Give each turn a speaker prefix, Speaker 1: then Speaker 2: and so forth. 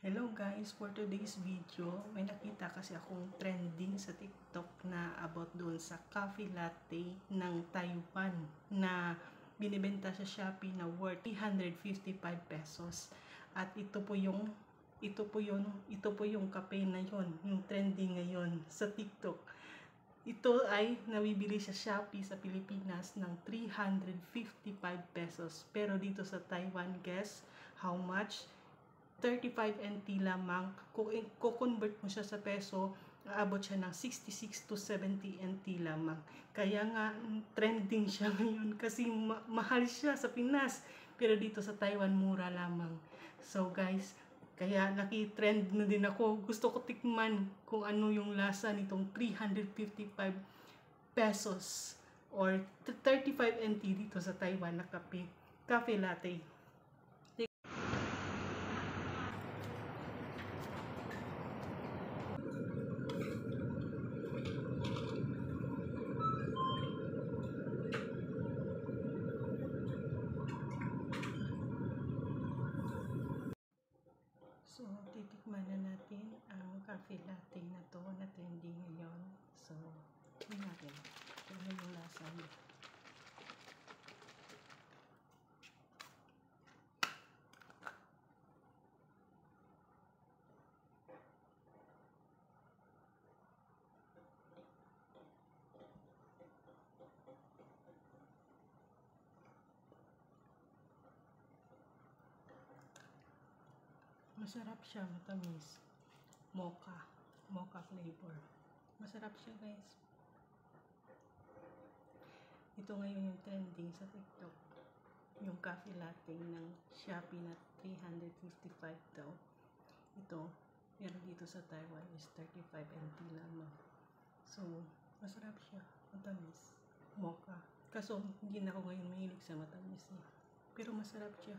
Speaker 1: Hello guys, for today's video, may nakita kasi akong trending sa TikTok na about doon sa coffee latte ng Taiwan na binibenta sa Shopee na worth 355 pesos. At ito po yung kape na yon, yung trending ngayon sa TikTok. Ito ay nabibili sa Shopee sa Pilipinas ng 355 pesos. Pero dito sa Taiwan, guess how much? 35 NT lamang. Kung i-convert mo siya sa peso, aabot siya ng 66 to 70 NT lamang. Kaya nga, trending siya ngayon kasi mahal siya sa Pinas. Pero dito sa Taiwan, mura lamang. So guys, kaya naki-trend na din ako. Gusto ko tikman kung ano yung lasa nitong 355 pesos or 35 NT dito sa Taiwan na cafe latte. So, titikman na natin ang coffee latte na to na trending ngayon. So, tingnan natin kung ano yung lasa niya. Masarap siya, matamis. Mocha flavor. Masarap siya, guys. Ito ngayon yung trending sa TikTok. Yung coffee latte ng Shopee na 355 daw. Ito, pero dito sa Taiwan is 35 NT lamang. So, masarap siya. Matamis. Mocha. Kaso, hindi na ako ngayon mahilig sa matamis. Pero masarap siya.